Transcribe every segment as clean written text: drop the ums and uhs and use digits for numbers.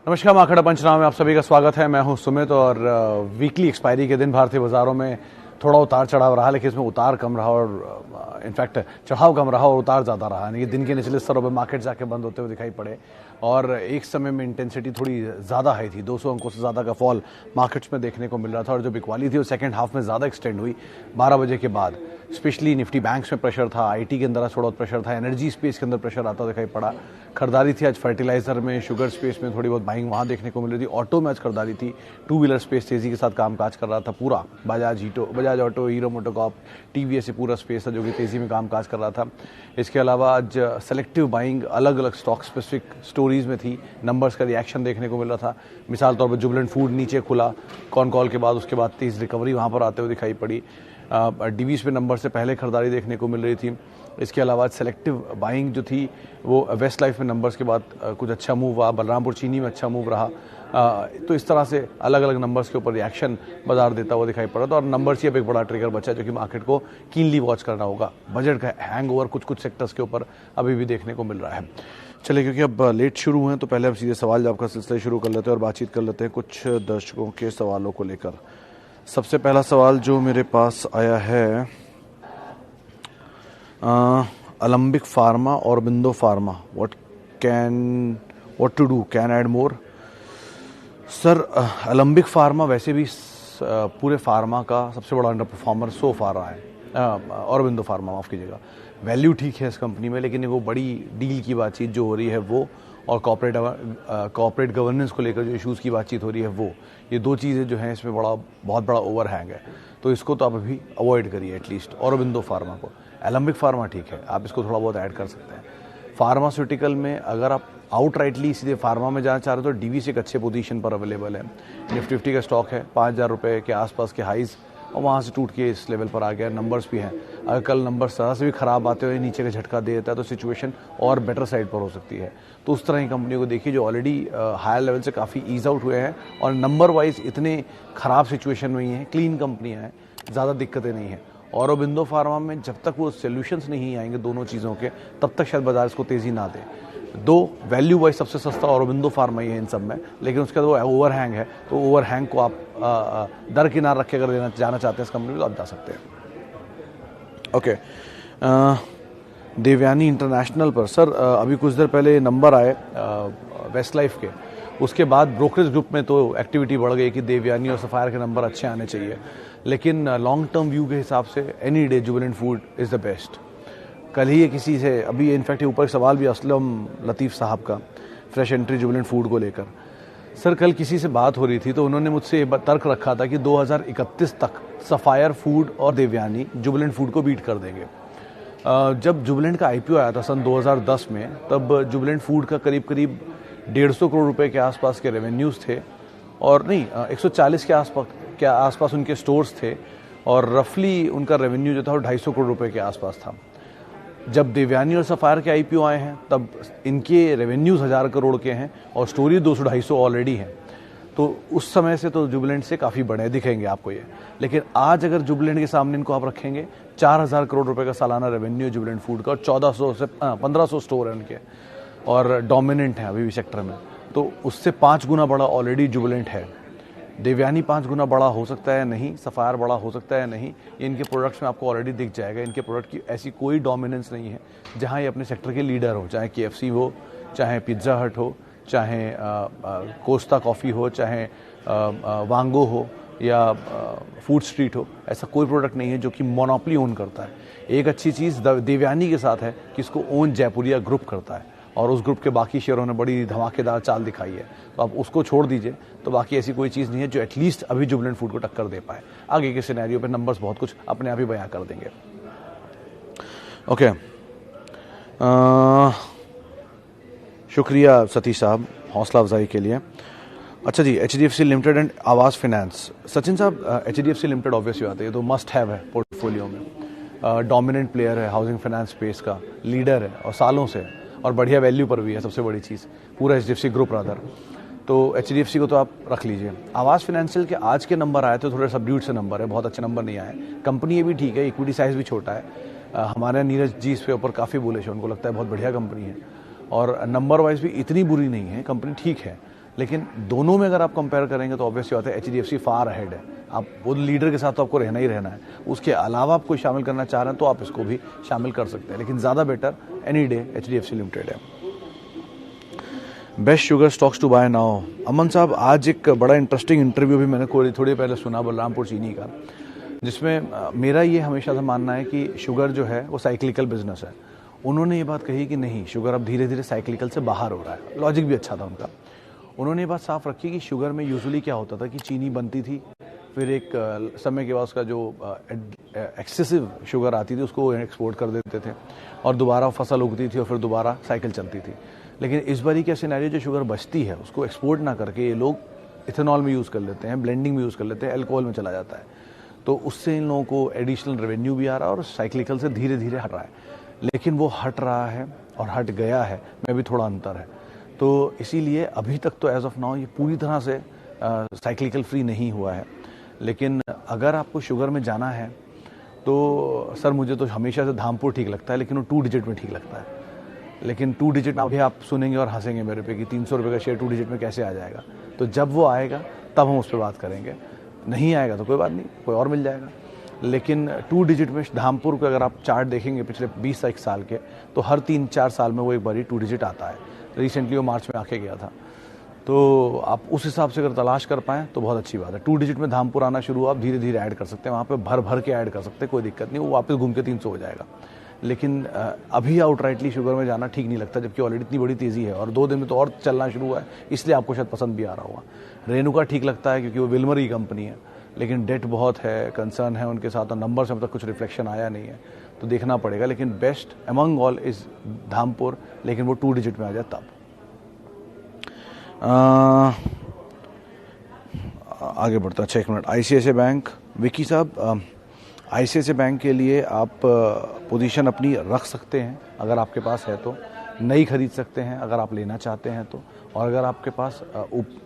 नमस्कार, मार्केट पंचनामे में आप सभी का स्वागत है। मैं हूं सुमित और वीकली एक्सपायरी के दिन भारतीय बाजारों में थोड़ा उतार चढ़ाव रहा, लेकिन इसमें उतार कम रहा और इनफैक्ट चढ़ाव कम रहा और उतार ज़्यादा रहा। यानी कि दिन के निचले स्तरों पर मार्केट जाके बंद होते हुए दिखाई पड़े और एक समय में इंटेंसिटी थोड़ी ज़्यादा हाई थी। 200 अंकों से ज़्यादा का फॉल मार्केट्स में देखने को मिल रहा था और जो बिकवाली थी वो सेकंड हाफ में ज़्यादा एक्सटेंड हुई 12 बजे के बाद। स्पेशली निफ्टी बैंक्स में प्रेशर था, आईटी के अंदर थोड़ा प्रेशर था, एनर्जी स्पेस के अंदर प्रेशर आता दिखाई पड़ा। खरीदारी थी आज फर्टिलाइजर में, शुगर स्पेस में थोड़ी बहुत बाइंग वहाँ देखने को मिल रही थी। ऑटो में आज खरीदारी थी, टू व्हीलर स्पेस तेजी के साथ कामकाज कर रहा था पूरा। Bajaj auto, hero MotoCorp, TVS से पूरा स्पेस था जो कि तेजी में कामकाज कर रहा था। इसके अलावा आज सेलेक्टिव बाइंग अलग अलग स्टॉक स्पेसिफिक स्टोरीज में थी। नंबर्स का रिएक्शन देखने को मिल रहा था। मिसाल तौर पर जुबिलेंट फूड नीचे खुला कॉन कॉल के बाद, उसके बाद तेज रिकवरी वहाँ पर आते हुए दिखाई पड़ी। डीवीज पे नंबर से पहले खरीदारी देखने को मिल रही थी। इसके अलावा सेलेक्टिव बाइंग जो थी वो वेस्ट लाइफ में नंबर्स के बाद कुछ अच्छा मूव हुआ, बलरामपुर चीनी में अच्छा मूव रहा। तो इस तरह से अलग अलग नंबर्स के ऊपर रिएक्शन बाजार देता हुआ दिखाई पड़ा था और नंबर्स ही अब एक बड़ा ट्रिगर बचा जो कि मार्केट को कीनली वॉच करना होगा। बजट का हैंगओवर कुछ सेक्टर्स के ऊपर अभी भी देखने को मिल रहा है। चलिए, क्योंकि अब लेट शुरू हुए हैं तो पहले हम सीधे सवाल जवाब का सिलसिला शुरू कर लेते हैं और बातचीत कर लेते हैं कुछ दर्शकों के सवालों को लेकर। सबसे पहला सवाल जो मेरे पास आया है, अलम्बिक फार्मा और बिंदो pharma, what to do, can add more. Sir, Alembic pharma वैसे भी पूरे फार्मा का सबसे बड़ा अंडर परफॉर्मर सो फार रहा है। और बिंदो फार्मा, माफ़ कीजिएगा, वैल्यू ठीक है इस कंपनी में, लेकिन वो बड़ी डील की बातचीत जो हो रही है वो और कॉर्पोरेट गवर्नेंस को लेकर जो इश्यूज़ की बातचीत हो रही है वो, ये दो चीज़ें जो हैं इसमें बहुत बड़ा ओवरहैंग है। तो इसको तो आप अभी अवॉइड करिए एटलीस्ट। और बिंदो फार्मा को, एलम्बिक फार्मा ठीक है, आप इसको थोड़ा बहुत ऐड कर सकते हैं। फार्मास्यूटिकल में अगर आप आउटराइटली सीधे फार्मा में जाना चाह रहे हो तो डीवी से एक अच्छे पोजीशन पर अवेलेबल है। निफ्टी का स्टॉक है 5,000 रुपये के आसपास के हाइज और वहाँ से टूट के इस लेवल पर आ गया। नंबर्स भी हैं, अगर कल नंबर्स ज़रा से भी ख़राब आते हुए नीचे का झटका दे देता है तो सिचुएशन और बेटर साइड पर हो सकती है। तो उस तरह की कंपनियों को देखिए जो ऑलरेडी हायर लेवल से काफ़ी ईज आउट हुए हैं और नंबर वाइज इतने ख़राब सिचुएशन में ही हैं, क्लीन कंपनियाँ हैं, ज़्यादा दिक्कतें नहीं हैं। और बिंदो फार्मा में जब तक वो सोल्यूशंस नहीं आएंगे दोनों चीज़ों के, तब तक शायद बाजार इसको तेज़ी ना दे। दो वैल्यू वाइज सबसे सस्ता और बिंदो फार्मा ही है इन सब में, लेकिन उसके बाद वो ओवरहैंग है, तो ओवरहैंग को आप दरकिनार रख के अगर जाना चाहते हैं इस कंपनी में तो आप जा सकते हैं। ओके, देवयानी इंटरनेशनल पर सर अभी कुछ देर पहले नंबर आए वेस्ट लाइफ के, उसके बाद ब्रोकरेज ग्रुप में तो एक्टिविटी बढ़ गई कि देवयानी और सफायर के नंबर अच्छे आने चाहिए, लेकिन लॉन्ग टर्म व्यू के हिसाब से any day Jubilant food is the best. कल ही ये किसी से अभी इनफैक्ट ऊपर सवाल भी असलम लतीफ़ साहब का फ्रेश एंट्री जुबिलेंट फूड को लेकर। सर कल किसी से बात हो रही थी तो उन्होंने मुझसे ये तर्क रखा था कि 2031 तक सफायर फूड और देवयानी जुबिलेंट फूड को बीट कर देंगे। जब जुबिलेंट का आईपीओ आया था सन 2010 में, तब जुबिलेंट फूड का करीब 150 करोड़ रुपए के आसपास के रेवेन्यूज़ थे और 140 के आसपास उनके स्टोर्स थे और रफली उनका रेवेन्यू जो था वो 250 करोड़ रुपए के आसपास था। जब देवयानी और सफायर के आईपीओ आए हैं तब इनके रेवेन्यूज़ 1000 करोड़ के हैं और स्टोरी 200-250 ऑलरेडी हैं। तो उस समय से तो जुबिलेंट से काफ़ी बड़े दिखेंगे आपको ये, लेकिन आज अगर जुबिलेंट के सामने इनको आप रखेंगे, 4000 करोड़ रुपए का सालाना रेवेन्यू जुबिलेंट फूड का और 1400 से 1500 स्टोर है उनके और डोमिनेंट है अभी भी सेक्टर में, तो उससे 5 गुना बड़ा ऑलरेडी जुबिलेंट है। देवयानी 5 गुना बड़ा हो सकता है नहीं, सफायर बड़ा हो सकता है नहीं, ये इनके प्रोडक्ट्स में आपको ऑलरेडी दिख जाएगा। इनके प्रोडक्ट की ऐसी कोई डोमिनेंस नहीं है जहां ये अपने सेक्टर के लीडर हो, चाहे KFC हो, चाहे पिज्ज़ा हट हो, चाहे कोस्टा कॉफ़ी हो, चाहे वांगो हो या फूड स्ट्रीट हो। ऐसा कोई प्रोडक्ट नहीं है जो कि मोनोपोली ओन करता है। एक अच्छी चीज़ देवयानी के साथ है कि इसको ओन जयपुरिया ग्रुप करता है और उस ग्रुप के बाकी शेयरों ने बड़ी धमाकेदार चाल दिखाई है, तो आप उसको छोड़ दीजिए तो बाकी ऐसी कोई चीज़ नहीं है जो एटलीस्ट अभी जुबिलेंट फूड को टक्कर दे पाए। आगे के सिनेरियो पे नंबर्स बहुत कुछ अपने आप ही बयां कर देंगे। ओके, शुक्रिया सतीश साहब हौसला अफजाई के लिए। अच्छा जी, HDFC लिमिटेड एंड आवास फाइनेंस। सचिन साहब, HDFC लिमिटेड ऑब्वियसली बात है, ये तो मस्ट हैव है पोर्टफोलियो में। डोमिनेंट प्लेयर है हाउसिंग फाइनेंस स्पेस का, लीडर है और सालों से, और बढ़िया वैल्यू पर भी है, सबसे बड़ी चीज़ पूरा HDFC ग्रुप रादर। तो HDFC को तो आप रख लीजिए। आवास फाइनेंशियल के आज के नंबर आए थे थोड़े सबड्यूड से नंबर है, बहुत अच्छे नंबर नहीं आए। कंपनी ये भी ठीक है, इक्विटी साइज भी छोटा है। हमारे नीरज जी इस पे ऊपर काफ़ी बुलिश है, उनको लगता है बहुत बढ़िया कंपनी है और नंबर वाइज भी इतनी बुरी नहीं है कंपनी, ठीक है। लेकिन दोनों में अगर आप कंपेयर करेंगे तो ऑब्वियसली बात है HDFC फार अहेड है। आप वो लीडर के साथ तो आपको रहना ही रहना है, उसके अलावा आप कोई शामिल करना चाह रहे हैं तो आप इसको भी शामिल कर सकते हैं, लेकिन ज़्यादा better any day HDFC limited है। Best sugar stocks to buy now. Aman साहब, आज एक बड़ा इंटरेस्टिंग इंटरव्यू भी मैंने थोड़ी पहले सुना बलरामपुर चीनी का, जिसमें मेरा ये हमेशा से मानना है कि शुगर जो है वो साइक्लिकल बिजनेस है। उन्होंने ये बात कही कि नहीं, शुगर अब धीरे धीरे साइक्लिकल से बाहर हो रहा है। लॉजिक भी अच्छा था उनका। उन्होंने ये बात साफ रखी कि शुगर में यूजुअली क्या होता था कि चीनी बनती थी, फिर एक समय के बाद उसका जो एक्सेसिव शुगर आती थी उसको एक्सपोर्ट कर देते थे और दोबारा फसल उगती थी और फिर दोबारा साइकिल चलती थी। लेकिन इस बारी क्या सिनेरियो, जो शुगर बचती है उसको एक्सपोर्ट ना करके ये लोग इथेनॉल में यूज़ कर लेते हैं, ब्लेंडिंग में यूज़ कर लेते हैं, अल्कोहल में चला जाता है। तो उससे इन लोगों को एडिशनल रेवेन्यू भी आ रहा है और साइक्लिकल से धीरे धीरे हट रहा है। लेकिन वो हट रहा है और हट गया है में भी थोड़ा अंतर है। तो इसीलिए अभी तक तो एज ऑफ नाउ ये पूरी तरह से साइक्लिकल फ्री नहीं हुआ है। लेकिन अगर आपको शुगर में जाना है तो सर मुझे तो हमेशा से धामपुर ठीक लगता है, लेकिन वो 2 डिजिट में ठीक लगता है। लेकिन 2 डिजिट में अभी आप सुनेंगे और हंसेंगे मेरे पे कि 300 रुपये का शेयर 2 डिजिट में कैसे आ जाएगा। तो जब वो आएगा तब हम उस पर बात करेंगे, नहीं आएगा तो कोई बात नहीं, कोई और मिल जाएगा। लेकिन 2 डिजिट में धामपुर को अगर आप चार्ट देखेंगे पिछले 20 साल के, तो हर 3-4 साल में वो एक बारी 2 डिजिट आता है। रिसेंटली वो मार्च में आके गया था। तो आप उस हिसाब से अगर तलाश कर पाएँ तो बहुत अच्छी बात है। 2 डिजिट में धामपुर आना शुरू, आप धीरे धीरे ऐड कर सकते हैं, वहाँ पे भर के ऐड कर सकते हैं, कोई दिक्कत नहीं, वो वापस घूम के 300 हो जाएगा। लेकिन अभी आउटराइटली शुगर में जाना ठीक नहीं लगता, जबकि ऑलरेडी इतनी बड़ी तेज़ी है और 2 दिन में तो और चलना शुरू हुआ है, इसलिए आपको शायद पसंद भी आ रहा होगा। रेणुका ठीक लगता है क्योंकि वो विल्मर की कंपनी है, लेकिन डेट बहुत है, कंसर्न है उनके साथ और नंबर से अब तक कुछ रिफ्लेक्शन आया नहीं है, तो देखना पड़ेगा। लेकिन best among all is Dhampur, लेकिन वो 2 डिजिट में आ जाए तब। आगे बढ़ता, अच्छा 1 मिनट। ICICI बैंक, विकी साहब, ICICI बैंक के लिए आप पोजीशन अपनी रख सकते हैं अगर आपके पास है तो, नई खरीद सकते हैं अगर आप लेना चाहते हैं तो, और अगर आपके पास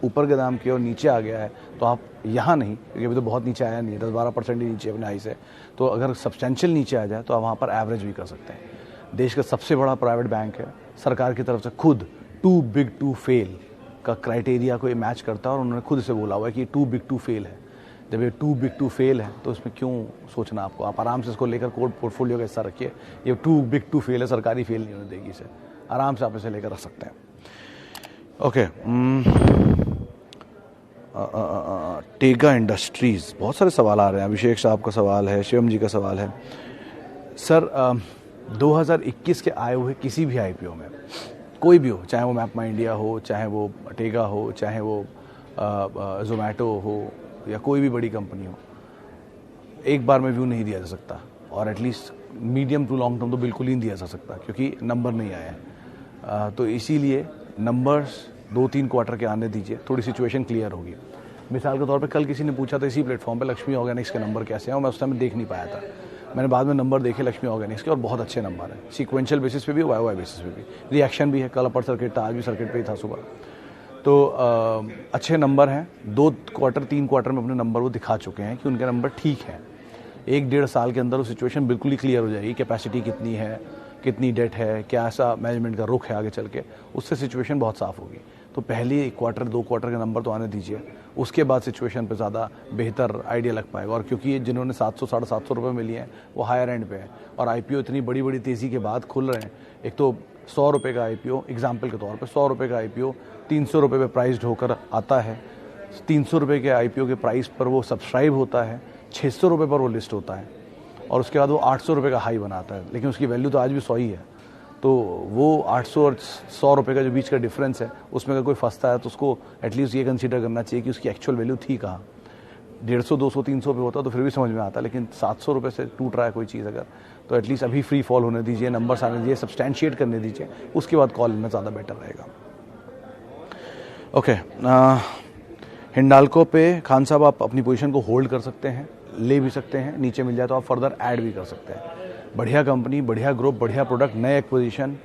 ऊपर के दाम की और नीचे आ गया है तो आप यहाँ नहीं, क्योंकि अभी तो बहुत नीचे आया नहीं है, 10-12% ही नीचे अपने हाई से, तो अगर सब्सटेंशियल नीचे आ जाए तो आप वहाँ पर एवरेज भी कर सकते हैं। देश का सबसे बड़ा प्राइवेट बैंक है, सरकार की तरफ से खुद टू बिग टू फेल का क्राइटेरिया को ये मैच करता है और उन्होंने खुद से बोला हुआ है कि टू बिग टू फेल है। जब ये टू बिग टू फेल है तो इसमें क्यों सोचना आपको, आप आराम से इसको लेकर कोड पोर्टफोलियो का हिस्सा रखिए। ये टू बिग टू फेल है, सरकारी फेल नहीं होने देगी इसे, आराम से आप इसे लेकर रख सकते हैं। ओके, टेगा इंडस्ट्रीज, बहुत सारे सवाल आ रहे हैं। अभिषेक साहब का सवाल है, शिवम जी का सवाल है। सर 2021 के आए हुए किसी भी IPO में, कोई भी हो, चाहे वो मैपमा इंडिया हो, चाहे वो टेगा हो, चाहे वो जोमेटो हो या कोई भी बड़ी कंपनी हो, एक बार में व्यू नहीं दिया जा सकता, और at least medium to long term तो बिल्कुल ही नहीं दिया जा सकता क्योंकि नंबर नहीं आया है। तो इसीलिए नंबर्स 2-3 क्वार्टर के आने दीजिए, थोड़ी सिचुएशन क्लियर होगी। मिसाल के तौर पे कल किसी ने पूछा था इसी प्लेटफॉर्म पे लक्ष्मी ऑर्गेनिक्स के नंबर कैसे हैं, और मैं उस टाइम देख नहीं पाया था। मैंने बाद में नंबर देखे लक्ष्मी ऑर्गेनिक्स के और बहुत अच्छे नंबर हैं, सीक्वेंशियल बेसिस पे भी, YOY बेसिस पे भी। रिएक्शन भी है, कल अपर सर्किट था, आज भी सर्किट पे ही था सुबह, तो अच्छे नंबर हैं। 2-3 क्वार्टर में अपने नंबर वो दिखा चुके हैं कि उनके नंबर ठीक हैं। 1-1.5 साल के अंदर वो सिचुएशन बिल्कुल ही क्लियर हो जाएगी, कैपेसिटी कितनी है, कितनी डेट है, क्या ऐसा मैनेजमेंट का रुख है आगे चल के, उससे सिचुएशन बहुत साफ होगी। तो पहले 1 क्वार्टर 2 क्वार्टर के नंबर तो आने दीजिए, उसके बाद सिचुएशन पे ज़्यादा बेहतर आइडिया लग पाएगा। और क्योंकि ये जिन्होंने 700-750 रुपये में लिए हैं वो हायर एंड पे है, और IPO इतनी बड़ी बड़ी तेज़ी के बाद खुल रहे हैं। एक तो 100 रुपये का IPO, एग्जाम्पल के तौर पर 100 रुपये का IPO 300 रुपये पर प्राइस्ड होकर आता है, 300 रुपये के IPO के प्राइस पर वो सब्सक्राइब होता है, 600 रुपये पर वो लिस्ट होता है, और उसके बाद वो 800 रुपये का हाई बनाता है, लेकिन उसकी वैल्यू तो आज भी 100 ही है। तो वो 800 और 100 रुपये का जो बीच का डिफरेंस है, उसमें अगर कोई फंसता है तो उसको एटलीस्ट ये कंसीडर करना चाहिए कि उसकी एक्चुअल वैल्यू थी कहाँ। 150, 200, 300 पे होता तो फिर भी समझ में आता, लेकिन 700 रुपये से टूट रहा है कोई चीज़ अगर, तो एटलीस्ट अभी फ्री फॉल होने दीजिए, नंबर्स आने दीजिए, सब्सटैंशिएट करने दीजिए, उसके बाद कॉल लेना ज़्यादा बेटर रहेगा। ओके, हिंडाल्को पे खान साहब आप अपनी पोजीशन को होल्ड कर सकते हैं, ले भी सकते हैं, नीचे मिल जाए तो आप फर्दर ऐड भी कर सकते हैं। बढ़िया कंपनी, बढ़िया ग्रुप, बढ़िया प्रोडक्ट, नए एक्विजिशन,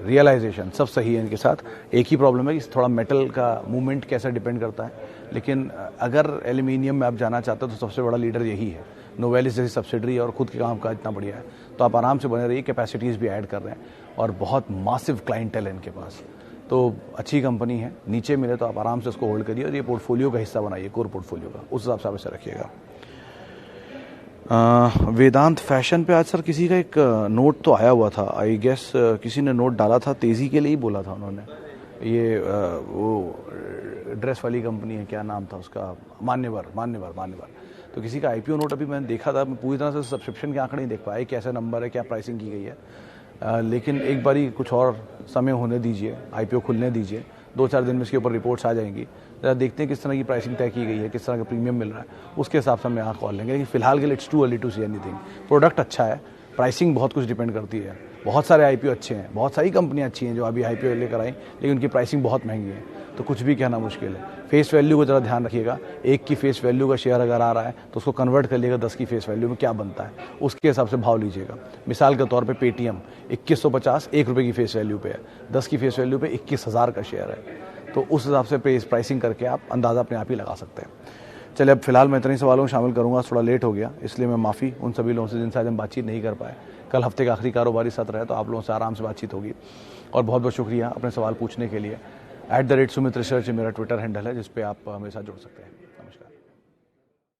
रियलाइजेशन सब सही है इनके साथ। एक ही प्रॉब्लम है कि थोड़ा मेटल का मूवमेंट कैसा डिपेंड करता है, लेकिन अगर एल्यूमिनियम में आप जाना चाहते हो तो सबसे बड़ा लीडर यही है, नोवेलिस जैसी सब्सिडरी और खुद के काम का इतना बढ़िया है, तो आप आराम से बने रहिए। कैपेसिटीज़ भी ऐड कर रहे हैं और बहुत मासिव क्लाइंटेल है इनके पास, तो अच्छी कंपनी है, नीचे मिले तो आप आराम से उसको होल्ड करिए और ये पोर्टफोलियो का हिस्सा बनाइए, कोर पोर्टफोलियो का, उस हिसाब से आप इसे रखिएगा। वेदांत फैशन पे आज सर किसी का एक नोट तो आया हुआ था, आई गेस किसी ने नोट डाला था, तेज़ी के लिए ही बोला था उन्होंने। ये वो ड्रेस वाली कंपनी है, क्या नाम था उसका, मान्यवर। तो किसी का आईपीओ नोट अभी मैंने देखा था, मैं पूरी तरह से सब्सक्रिप्शन के आंकड़े नहीं देख पाया, कैसा नंबर है, क्या प्राइसिंग की गई है, लेकिन एक बारी कुछ और समय होने दीजिए, आईपीओ खुलने दीजिए, 2-4 दिन में इसके ऊपर रिपोर्ट्स आ जाएंगी, जरा देखते हैं किस तरह की प्राइसिंग तय की गई है, किस तरह का प्रीमियम मिल रहा है, उसके हिसाब से हम यहाँ कॉल लेंगे। लेकिन फिलहाल के लिए it's too early to see anything. Product अच्छा है, प्राइसिंग बहुत कुछ डिपेंड करती है, बहुत सारे आईपीओ अच्छे हैं, बहुत सारी कंपनियां अच्छी हैं जो अभी आईपीओ लेकर आई, लेकिन उनकी प्राइसिंग बहुत महंगी है, तो कुछ भी कहना मुश्किल है। फेस वैल्यू को जरा ध्यान रखिएगा, 1 की फेस वैल्यू का शेयर अगर आ रहा है तो उसको कन्वर्ट कर लिएगा 10 की फेस वैल्यू में, क्या बनता है उसके हिसाब से भाव लीजिएगा। मिसाल के तौर पे पेटीएम 2150 ₹1 की फेस वैल्यू पे है, 10 की फेस वैल्यू पे 21,000 का शेयर है, तो उस हिसाब से प्राइसिंग करके आप अंदाज़ा अपने आप ही लगा सकते हैं। चलिए, अब फिलहाल मैं इतने सवालों में शामिल करूंगा, थोड़ा लेट हो गया, इसलिए मैं माफ़ी उन सभी लोगों से जिनसे आज हम बातचीत नहीं कर पाए। कल हफ्ते का आखिरी कारोबारी सत्र है, तो आप लोगों से आराम से बातचीत होगी। और बहुत बहुत शुक्रिया अपने सवाल पूछने के लिए। @सुमित रिसर्च मेरा ट्विटर हैंडल है, जिस पे आप मेरे साथ जुड़ सकते हैं।